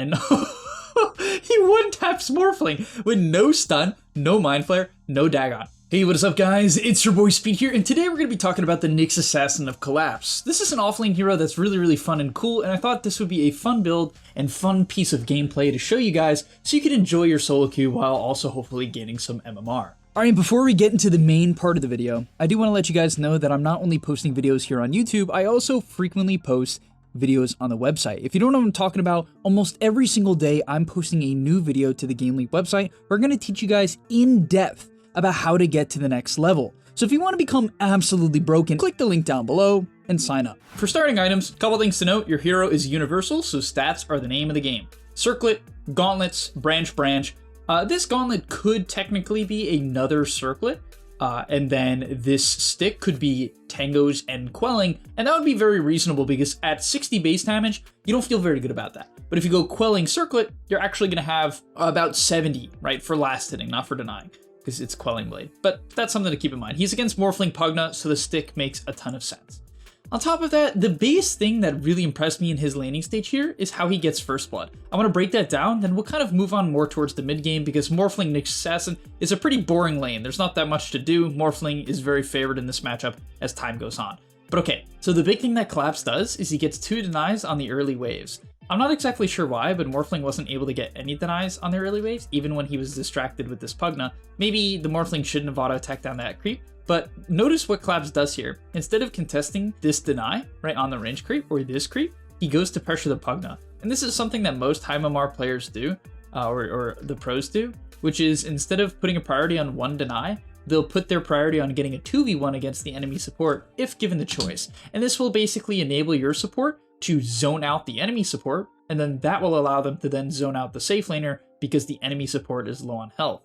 And he one-taps Morphling with no stun, no Mind Flare, no Dagon. Hey, what is up guys? It's your boy Speed here, and today we're going to be talking about the NYX Assassin of Collapse. This is an offlane hero that's really fun and cool, and I thought this would be a fun build and fun piece of gameplay to show you guys so you can enjoy your solo queue while also hopefully gaining some MMR. Alright, before we get into the main part of the video, I do want to let you guys know that I'm not only posting videos here on YouTube, I also frequently post videos on the website. If you don't know what I'm talking about, almost every single day I'm posting a new video to the GameLeap website. We're going to teach you guys in depth about how to get to the next level. So if you want to become absolutely broken, click the link down below and sign up. For starting items, a couple things to note: your hero is universal, so stats are the name of the game. Circlet, gauntlets, branch. This gauntlet could technically be another circlet, and then this stick could be Tango's and Quelling, and that would be very reasonable because at 60 base damage, you don't feel very good about that. But if you go Quelling Circlet, you're actually going to have about 70, right, for last hitting, not for denying, because it's Quelling Blade. But that's something to keep in mind. He's against Morphling Pugna, so the stick makes a ton of sense. On top of that, the base thing that really impressed me in his laning stage here is how he gets First Blood. I want to break that down, then we'll kind of move on more towards the mid game because Morphling NYX Assassin is a pretty boring lane. There's not that much to do. Morphling is very favored in this matchup as time goes on. But okay, so the big thing that Collapse does is he gets 2 denies on the early waves. I'm not exactly sure why, but Morphling wasn't able to get any denies on the early waves, even when he was distracted with this Pugna. Maybe the Morphling shouldn't have auto-attacked down that creep. But notice what Collapse does here. Instead of contesting this deny, right, on the range creep or this creep, he goes to pressure the Pugna. And this is something that most high MMR players do, or the pros do, which is instead of putting a priority on one deny, they'll put their priority on getting a 2v1 against the enemy support if given the choice. And this will basically enable your support to zone out the enemy support, and then that will allow them to then zone out the safe laner because the enemy support is low on health.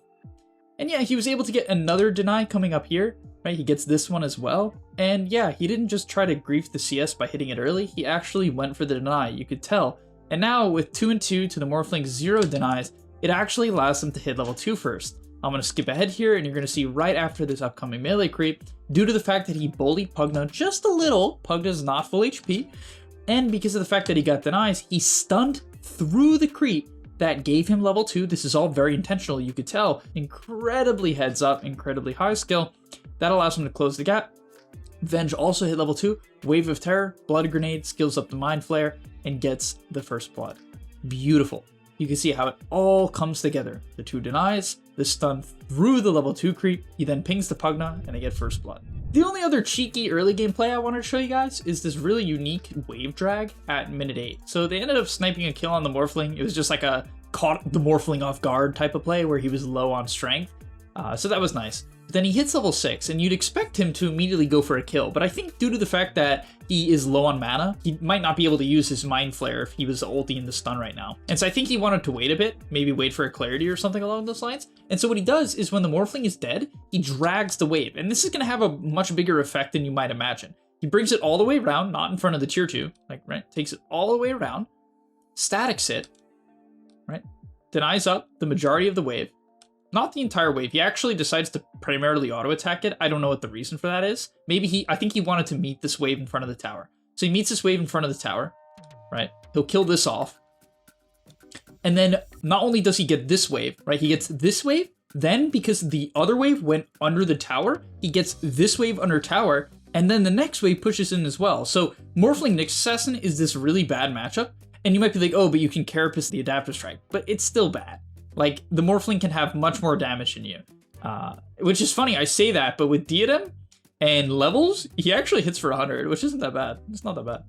And yeah, he was able to get another deny coming up here, right? He gets this one as well. And yeah, he didn't just try to grief the CS by hitting it early, he actually went for the deny, you could tell. And now with 2 and 2 to the Morphling 0 denies, it actually allows him to hit level 2 first. I'm going to skip ahead here, and you're going to see right after this upcoming melee creep, due to the fact that he bullied Pugna just a little, Pugna's not full HP, and because of the fact that he got denies, he stunned through the creep that gave him level 2. This is all very intentional, you could tell. Incredibly heads up, incredibly high skill. That allows him to close the gap. Venge also hit level 2. Wave of Terror, Blood Grenade, skills up the Mind Flare, and gets the first blood. Beautiful. You can see how it all comes together. The 2 denies, the stun through the level 2 creep, he then pings the Pugna, and they get first blood. The only other cheeky early game play I wanted to show you guys is this really unique wave drag at minute 8. So they ended up sniping a kill on the Morphling. It was just like a caught the Morphling off guard type of play where he was low on strength. So that was nice. But then he hits level 6, and you'd expect him to immediately go for a kill. But I think due to the fact that he is low on mana, he might not be able to use his Mind Flare if he was ulti in the stun right now. And so I think he wanted to wait a bit, maybe wait for a clarity or something along those lines. And so what he does is when the Morphling is dead, he drags the wave. And this is going to have a much bigger effect than you might imagine. He brings it all the way around, not in front of the tier 2, like, right? Takes it all the way around, statics it, right? Denies up the majority of the wave. Not the entire wave. He actually decides to primarily auto-attack it. I don't know what the reason for that is. Maybe I think he wanted to meet this wave in front of the tower. So he meets this wave in front of the tower, right? He'll kill this off. And then not only does he get this wave, right? He gets this wave. Then because the other wave went under the tower, he gets this wave under tower. And then the next wave pushes in as well. So Morphling NYX Assassin is this really bad matchup. And you might be like, oh, but you can Carapace the Adaptive Strike. But it's still bad. Like, the Morphling can have much more damage than you. Which is funny, I say that, but with Diadem and levels, he actually hits for 100, which isn't that bad. It's not that bad.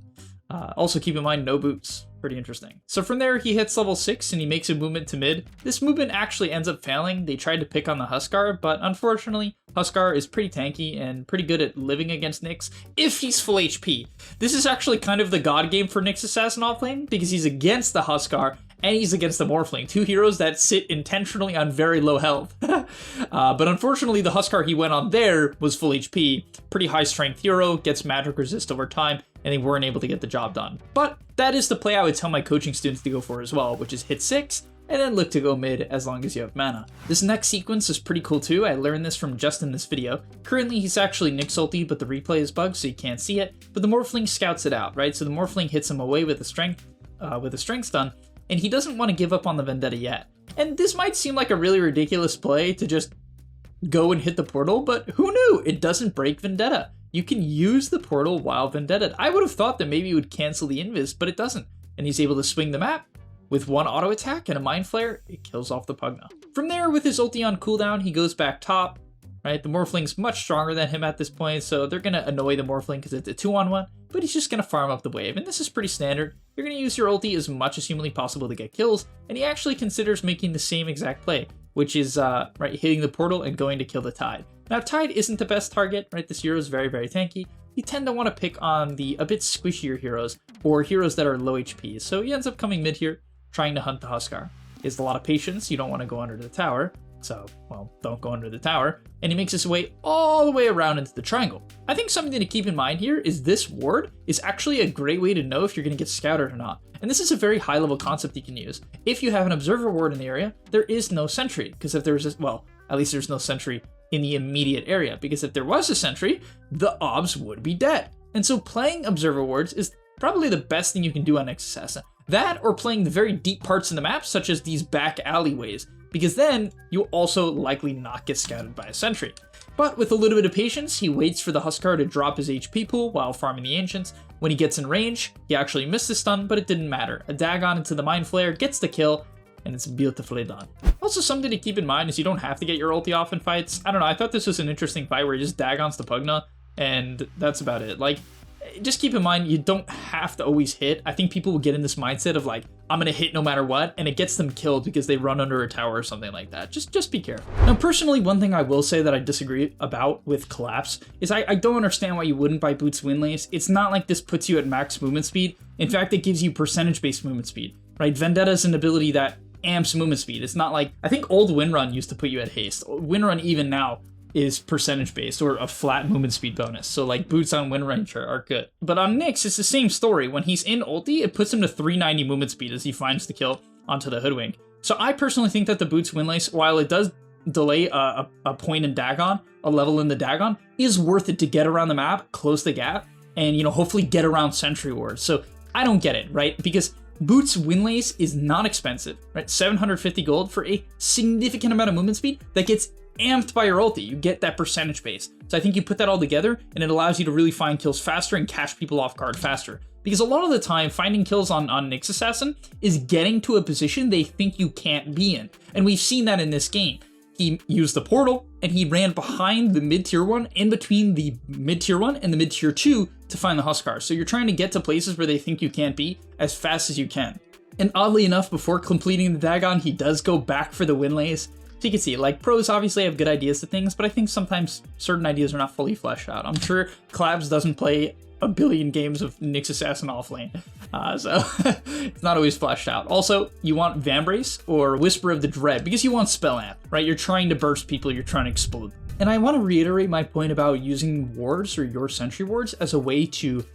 Also, keep in mind, no boots. Pretty interesting. So from there, he hits level 6, and he makes a movement to mid. This movement actually ends up failing. They tried to pick on the Huskar, but unfortunately, Huskar is pretty tanky and pretty good at living against NYX if he's full HP. This is actually kind of the god game for NYX Assassin offlane, because he's against the Huskar, and he's against the Morphling, 2 heroes that sit intentionally on very low health. But unfortunately, the Huskar he went on there was full HP, pretty high strength hero, gets magic resist over time, and they weren't able to get the job done. But that is the play I would tell my coaching students to go for as well, which is hit 6, and then look to go mid as long as you have mana. This next sequence is pretty cool too. I learned this from just in this video. Currently, he's actually NYX ulti, but the replay is bugged, so you can't see it. But the Morphling scouts it out, right? So the Morphling hits him away with a strength stun, and he doesn't want to give up on the Vendetta yet. And this might seem like a really ridiculous play to just go and hit the portal, but who knew? It doesn't break Vendetta. You can use the portal while Vendetta. I would have thought that maybe it would cancel the invis, but it doesn't. And he's able to swing the map. With one auto attack and a Mind Flare, it kills off the Pugna. From there, with his ulti on cooldown, he goes back top, right? The Morphling's much stronger than him at this point, so they're going to annoy the Morphling because it's a 2-on-1, but he's just going to farm up the wave, and this is pretty standard. You're going to use your ulti as much as humanly possible to get kills, and he actually considers making the same exact play, which is right, hitting the portal and going to kill the Tide. Now, Tide isn't the best target, right? This hero is very, very tanky. You tend to want to pick on the a bit squishier heroes, or heroes that are low HP, so he ends up coming mid here, trying to hunt the Huskar. He has a lot of patience, you don't want to go under the tower, so, well, don't go under the tower, and he makes his way all the way around into the triangle. I think something to keep in mind here is this ward is actually a great way to know if you're going to get scouted or not, and this is a very high-level concept you can use. If you have an observer ward in the area, there is no sentry, because if there's a, well, at least there's no sentry in the immediate area, because if there was a sentry, the obs would be dead. And so playing observer wards is probably the best thing you can do on NYX Assassin. That, or playing the very deep parts in the map, such as these back alleyways, because then you'll also likely not get scouted by a sentry. But with a little bit of patience, he waits for the Huskar to drop his HP pool while farming the Ancients. When he gets in range, he actually missed the stun, but it didn't matter. A Dagon into the Mind Flare gets the kill, and it's beautifully done. Also, something to keep in mind is you don't have to get your ulti off in fights. I don't know, I thought this was an interesting fight where he just Dagons the Pugna, and that's about it. Like, just keep in mind, you don't have to always hit. I think people will get in this mindset of like, I'm gonna hit no matter what, and it gets them killed because they run under a tower or something like that. Just be careful. Now, personally, one thing I will say that I disagree about with Collapse is I don't understand why you wouldn't buy Boots Windlace. It's not like this puts you at max movement speed. In fact, it gives you percentage-based movement speed, right? Vendetta is an ability that amps movement speed. It's not like, I think old Windrun used to put you at haste. Windrun even now is percentage based or a flat movement speed bonus. So like boots on Windrun are good. But on NYX, it's the same story. When he's in ulti, it puts him to 390 movement speed as he finds the kill onto the Hoodwink. So I personally think that the Boots Windlace, while it does delay a point in Dagon, a level in the Dagon, is worth it to get around the map, close the gap, and, you know, hopefully get around Sentry Wards. So I don't get it, right? Because Boots Windlace is not expensive, right? 750 gold for a significant amount of movement speed that gets amped by your ulti. You get that percentage base. So I think you put that all together and it allows you to really find kills faster and catch people off guard faster. Because a lot of the time, finding kills on NYX Assassin is getting to a position they think you can't be in. And we've seen that in this game. He used the portal and he ran behind the mid-tier 1, in between the mid-tier 1 and the mid-tier 2 to find the Huskar. So you're trying to get to places where they think you can't be as fast as you can. And oddly enough, before completing the Dagon, he does go back for the Windlace. So you can see, like, pros obviously have good ideas to things, but I think sometimes certain ideas are not fully fleshed out. I'm sure Clabs doesn't play a billion games of NYX Assassin offlane, so it's not always fleshed out. Also, you want Vambrace or Whisper of the Dread because you want Spell Amp, right? You're trying to burst people, you're trying to explode. And I want to reiterate my point about using wards or your sentry wards as a way to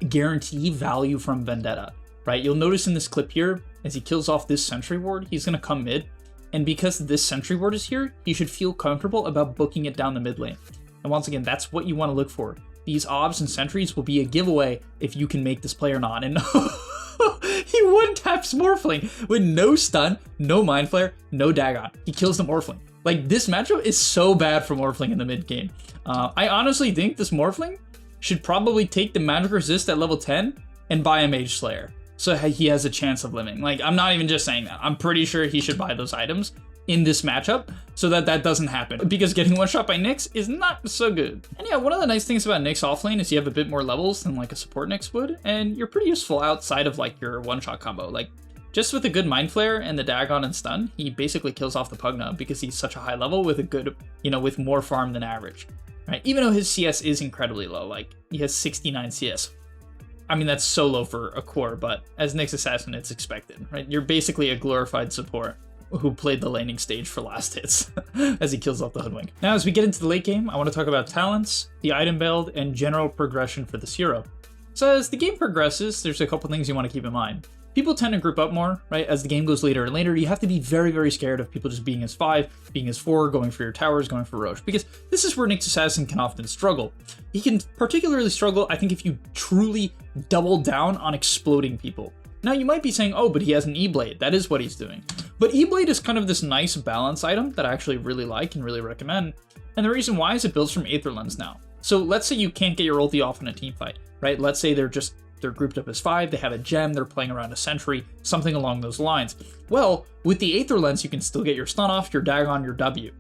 guarantee value from Vendetta, right? You'll notice in this clip here, as he kills off this sentry ward, he's going to come mid. And because this sentry ward is here, you should feel comfortable about booking it down the mid lane. And once again, that's what you want to look for. These obs and sentries will be a giveaway if you can make this play or not. And he one-taps Morphling with no stun, no Mind Flare, no Dagon. He kills the Morphling. Like, this matchup is so bad for Morphling in the mid game. I honestly think this Morphling should probably take the Magic Resist at level 10 and buy a Mage Slayer, so he has a chance of living. Like, I'm not even just saying that. I'm pretty sure he should buy those items in this matchup so that that doesn't happen, because getting one shot by NYX is not so good. And yeah, one of the nice things about NYX offlane is you have a bit more levels than like a support NYX would, and you're pretty useful outside of like your one shot combo. Like, just with a good Mind Flare and the Dagon and stun, he basically kills off the Pugna because he's such a high level with a good, you know, with more farm than average, right? Even though his CS is incredibly low, like he has 69 CS. I mean, that's so low for a core, but as NYX Assassin, it's expected, right? You're basically a glorified support who played the laning stage for last hits as he kills off the Hoodwink. Now, as we get into the late game, I want to talk about talents, the item build, and general progression for this hero. So as the game progresses, there's a couple things you want to keep in mind. People tend to group up more, right? As the game goes later and later, you have to be very, very scared of people just being as 5, being as 4, going for your towers, going for Roche, because this is where NYX Assassin can often struggle. He can particularly struggle, I think, if you truly double down on exploding people. Now you might be saying, oh, but he has an E-Blade. That is what he's doing. But E-Blade is kind of this nice balance item that I actually really like and really recommend. And the reason why is it builds from Aether Lens now. So let's say you can't get your ulti off in a team fight, right? Let's say they're grouped up as 5, they have a gem, they're playing around a sentry, something along those lines. Well, with the Aether Lens, you can still get your stun off, your Dagon, your W,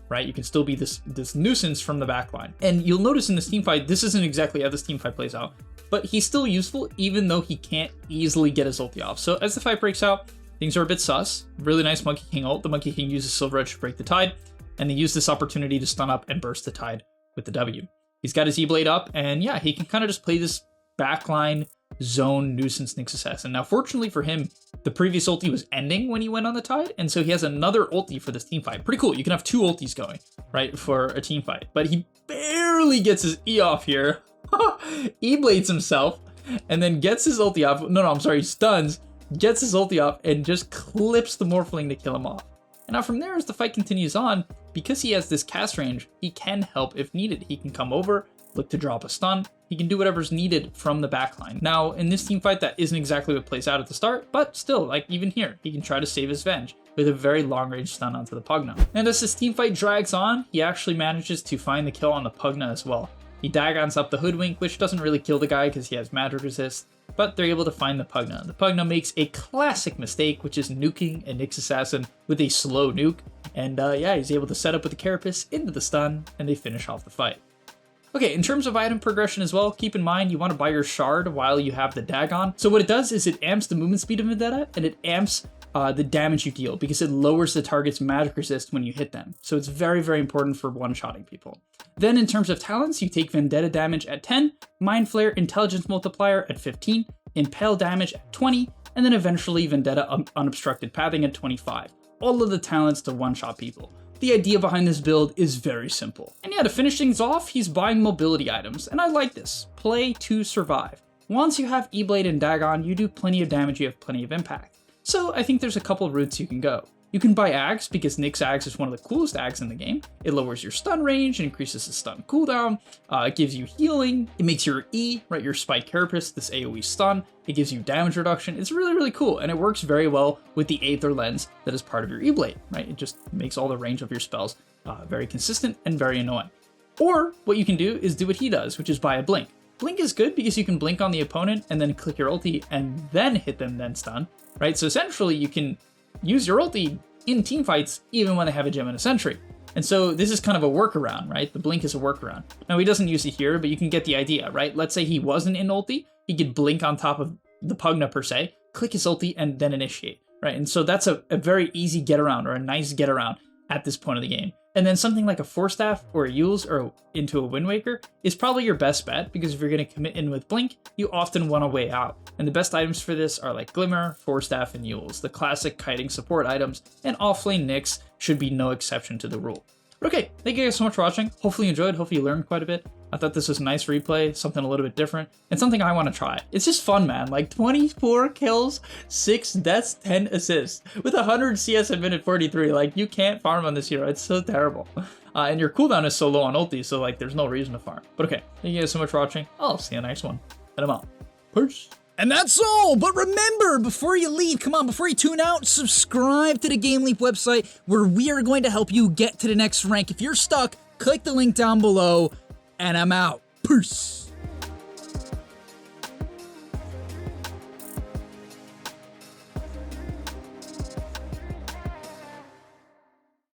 right? You can still be this nuisance from the backline. And you'll notice in this team fight, this isn't exactly how this team fight plays out, but he's still useful even though he can't easily get his ulti off. So as the fight breaks out, things are a bit sus. Really nice Monkey King ult. The Monkey King uses Silver Edge to break the tide, and they use this opportunity to stun up and burst the tide with the W. He's got his E-Blade up, and yeah, he can kind of just play this backline zone nuisance Nyx Assassin. Now, fortunately for him, the previous ulti was ending when he went on the tide, and so he has another ulti for this team fight. Pretty cool. You can have 2 ultis going, right, for a team fight. But he barely gets his E off here. E-Blades himself, and then gets his ulti off. No, I'm sorry, stuns, gets his ulti off, and just clips the Morphling to kill him off. And now from there, as the fight continues on, because he has this cast range, he can help if needed. He can come over, look to drop a stun. He can do whatever's needed from the backline. Now, in this team fight, that isn't exactly what plays out at the start, but still, like even here, he can try to save his Venge with a very long-range stun onto the Pugna. And as this team fight drags on, he actually manages to find the kill on the Pugna as well. He Dagons up the Hoodwink, which doesn't really kill the guy because he has magic resist, but they're able to find the Pugna. The Pugna makes a classic mistake, which is nuking a Nyx Assassin with a slow nuke, and yeah, he's able to set up with the Carapace into the stun, and they finish off the fight. Okay, in terms of item progression as well, keep in mind you want to buy your shard while you have the Dagon. So what it does is it amps the movement speed of Vendetta, and it amps the damage you deal because it lowers the target's magic resist when you hit them. So it's very, very important for one-shotting people. Then in terms of talents, you take Vendetta damage at 10, Mind Flare Intelligence Multiplier at 15, Impale damage at 20, and then eventually Vendetta Unobstructed Pathing at 25. All of the talents to one-shot people. The idea behind this build is very simple. And yeah, to finish things off, he's buying mobility items, and I like this. Play to survive. Once you have E-Blade and Dagon, you do plenty of damage, you have plenty of impact. So I think there's a couple routes you can go. You can buy Ags because Nyx Ags is one of the coolest Ags in the game. It lowers your stun range, it increases the stun cooldown, it gives you healing, it makes your E, right, your Spike Carapace, this AoE stun, it gives you damage reduction. It's really, really cool, and it works very well with the Aether Lens that is part of your E-Blade, right? It just makes all the range of your spells very consistent and very annoying. Or what you can do is do what he does, which is buy a Blink. Blink is good because you can blink on the opponent and then click your ulti and then hit them, then stun, right? So essentially you can use your ulti in team fights even when they have a gem and a sentry. And so this is kind of a workaround, right? The blink is a workaround. Now he doesn't use it here, but you can get the idea, right? Let's say he wasn't in ulti, he could blink on top of the Pugna per se, click his ulti and then initiate, right? And so that's a very easy get around or a nice get around at this point of the game. And then something like a Force Staff or a Yule's or into a Wind Waker is probably your best bet because if you're going to commit in with Blink, you often want a way out. And the best items for this are like Glimmer, Force Staff, and Yule's, the classic kiting support items, and Offlane NYX should be no exception to the rule. But okay, thank you guys so much for watching. Hopefully you enjoyed, hopefully you learned quite a bit. I thought this was a nice replay, something a little bit different, and something I want to try. It's just fun, man. Like 24 kills, 6 deaths, 10 assists. With 100 CS at minute 43, like you can't farm on this hero. It's so terrible. And your cooldown is so low on ulti, so like there's no reason to farm. But okay, thank you guys so much for watching. I'll see you in the next one. And I'm out. Peace. And that's all, but remember, before you leave, come on, before you tune out, subscribe to the Game Leap website where we are going to help you get to the next rank. If you're stuck, click the link down below, and I'm out. Peace.